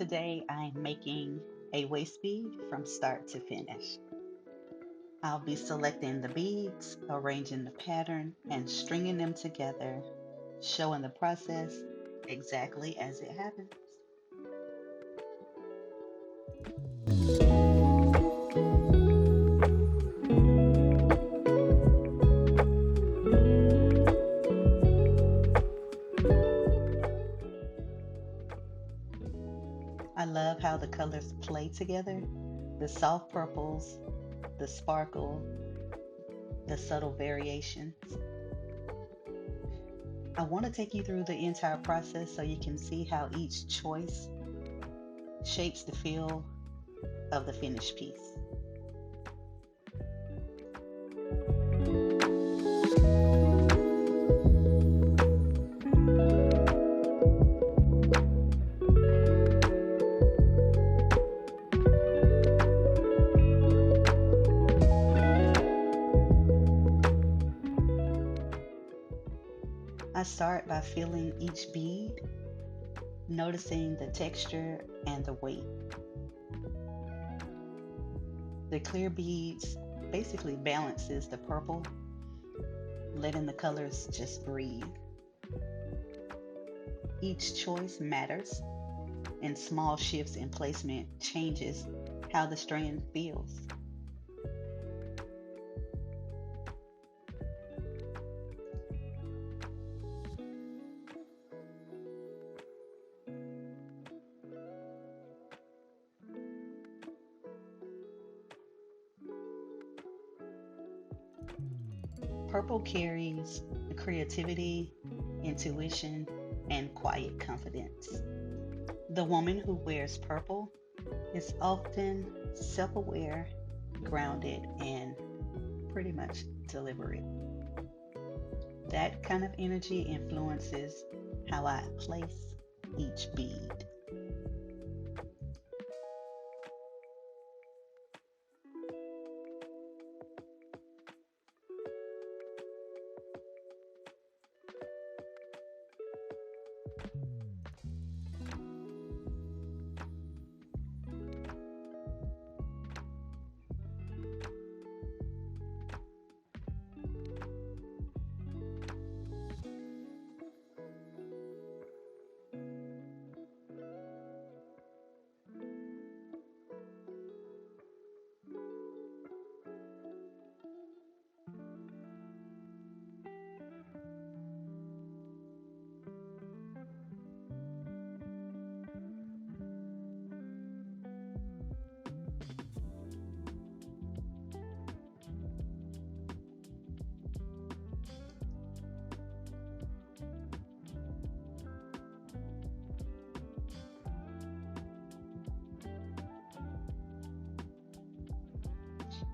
Today I'm making a waist bead from start to finish. I'll be selecting the beads, arranging the pattern, and stringing them together, showing the process exactly as it happens. I love how the colors play together, the soft purples, the sparkle, the subtle variations. I want to take you through the entire process so you can see how each choice shapes the feel of the finished piece. I start by feeling each bead, noticing the texture and the weight. The clear beads basically balances the purple, letting the colors just breathe. Each choice matters, and small shifts in placement changes how the strand feels. Purple carries creativity, intuition, and quiet confidence. The woman who wears purple is often self aware, grounded, and pretty much deliberate. That kind of energy influences how I place each bead.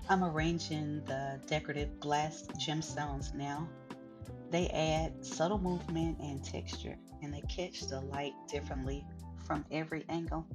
I'm arranging the decorative glass gemstones now. They add subtle movement and texture, and they catch the light differently from every angle.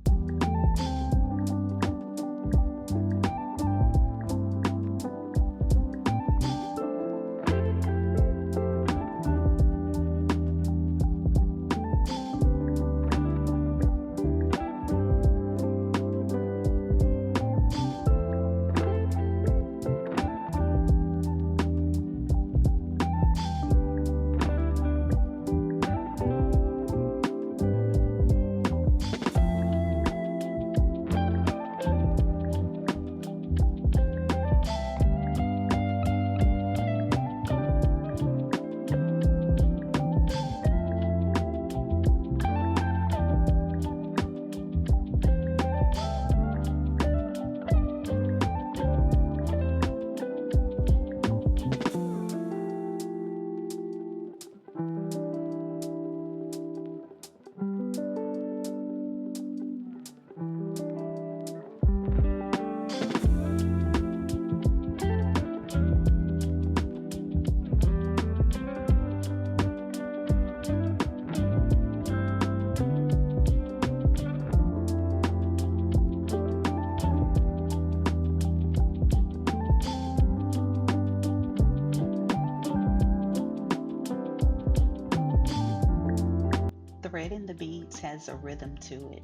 Threading the beads has a rhythm to it.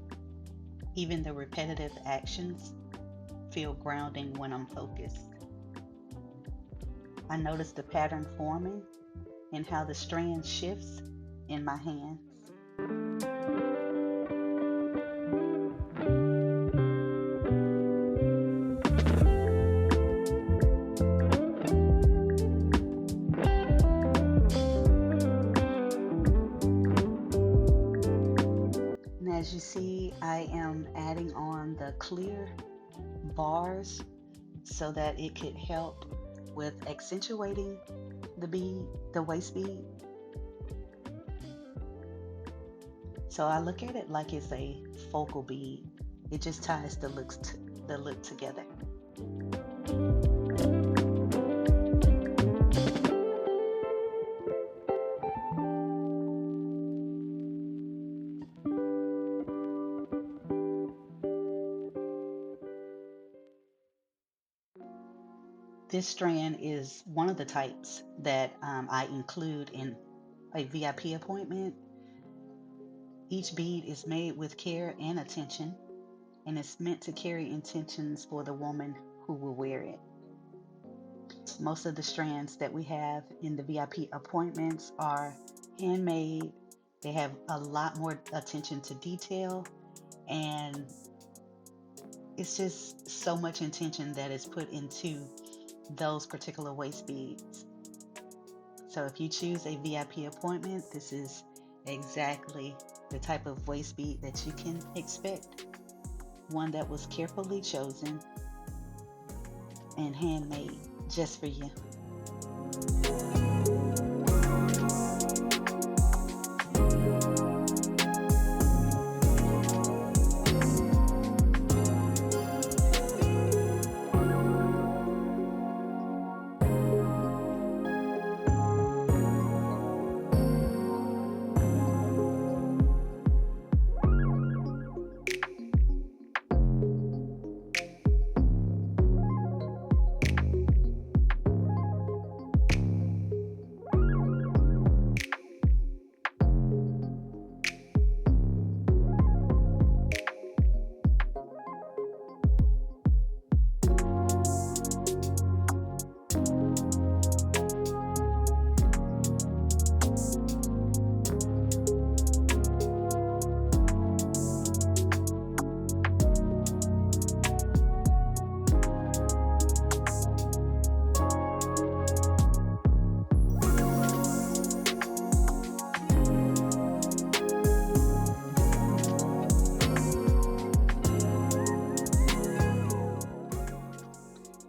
Even the repetitive actions feel grounding when I'm focused. I notice the pattern forming and how the strand shifts in my hands. And as you see, I am adding on the clear bars so that it could help with accentuating the bead, the waist bead. So I look at it like it's a focal bead. It just ties the look together. This strand is one of the types that I include in a VIP appointment. Each bead is made with care and attention, and it's meant to carry intentions for the woman who will wear it. Most of the strands that we have in the VIP appointments are handmade. They have a lot more attention to detail, and it's just so much intention that is put into those particular waist beads. So if you choose a VIP appointment, this is exactly the type of waist bead that you can expect. One that was carefully chosen and handmade just for you.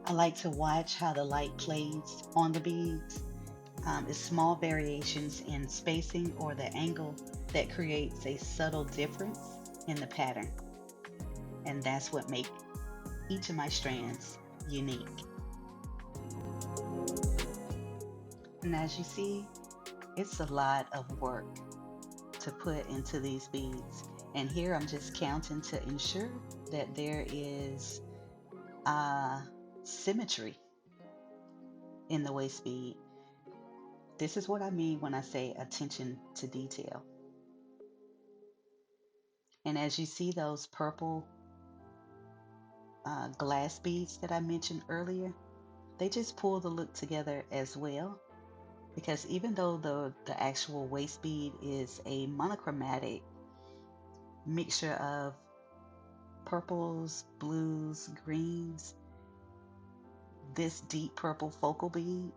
I like to watch how the light plays on the beads. It's small variations in spacing or the angle that creates a subtle difference in the pattern. And that's what makes each of my strands unique. And as you see, it's a lot of work to put into these beads. And here I'm just counting to ensure that there is symmetry in the waist bead. This is what I mean when I say attention to detail. And as you see those purple glass beads that I mentioned earlier, they just pull the look together as well. Because even though the actual waist bead is a monochromatic mixture of purples, blues, greens, this deep purple focal bead,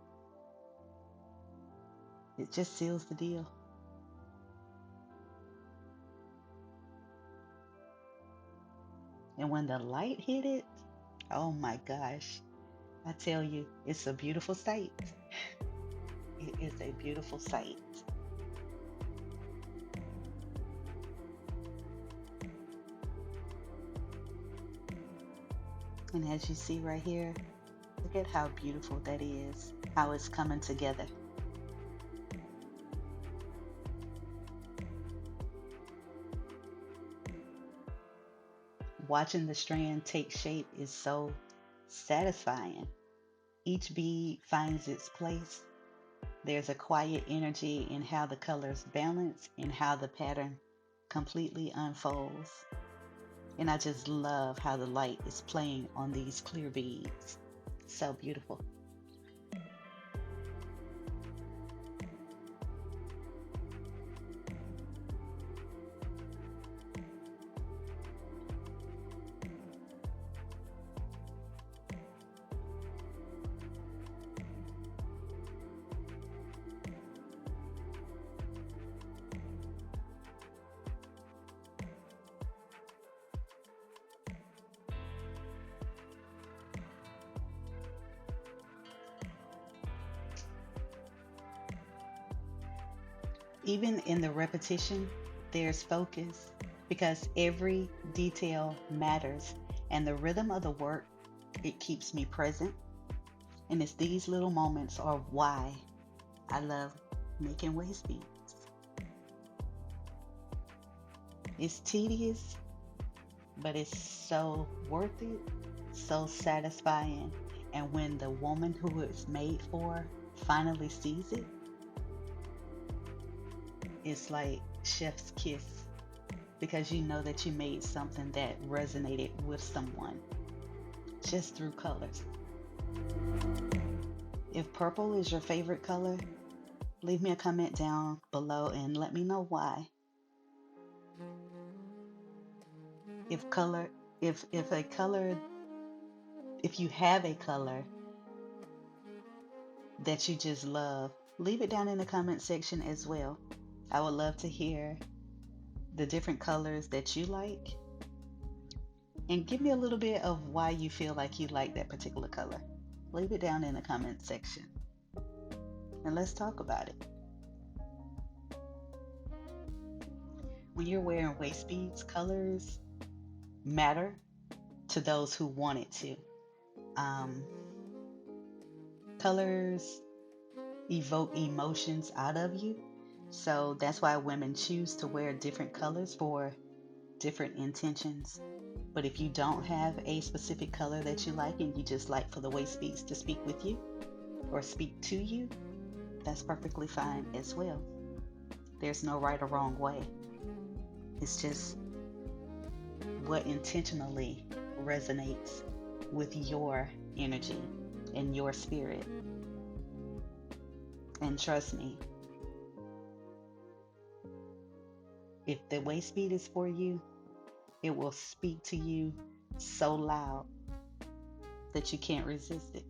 it just seals the deal. And when the light hit it, oh my gosh, I tell you, it's a beautiful sight. It is a beautiful sight. And as you see right here, look at how beautiful that is, how it's coming together. Watching the strand take shape is so satisfying. Each bead finds its place. There's a quiet energy in how the colors balance and how the pattern completely unfolds. And I just love how the light is playing on these clear beads. So beautiful. Even in the repetition, there's focus because every detail matters, and the rhythm of the work, it keeps me present. And it's these little moments are why I love making waist beads. It's tedious, but it's so worth it, so satisfying. And when the woman who it's made for finally sees it, it's like chef's kiss because you know that you made something that resonated with someone just through colors. If purple is your favorite color, leave me a comment down below and let me know why. If color, if a color, if you have a color that you just love, leave it down in the comment section as well. I would love to hear the different colors that you like and give me a little bit of why you feel like you like that particular color. Leave it down in the comment section and let's talk about it. When you're wearing waist beads, colors matter to those who want it to. Colors evoke emotions out of you. So that's why women choose to wear different colors for different intentions. But if you don't have a specific color that you like and you just like for the waist beads to speak with you or speak to you, that's perfectly fine as well. There's no right or wrong way. It's just what intentionally resonates with your energy and your spirit. And trust me, if the waist bead is for you, it will speak to you so loud that you can't resist it.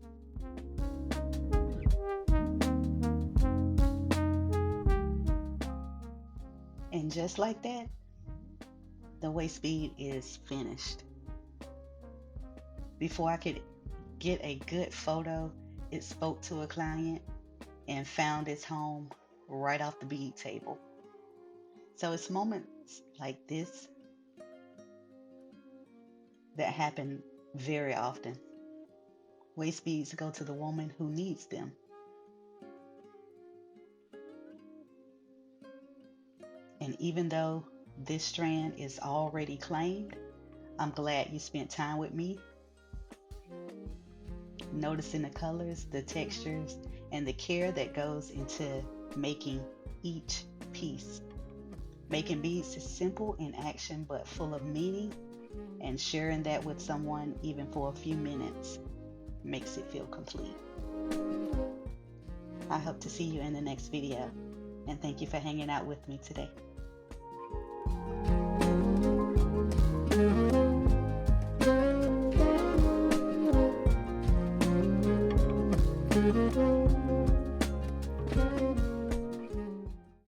And just like that, the waist bead is finished. Before I could get a good photo, it spoke to a client and found its home right off the bead table. So it's moments like this that happen very often. Waist beads go to the woman who needs them. And even though this strand is already claimed, I'm glad you spent time with me, noticing the colors, the textures, and the care that goes into making each piece. Making beads is simple in action but full of meaning, and sharing that with someone even for a few minutes makes it feel complete. I hope to see you in the next video, and thank you for hanging out with me today.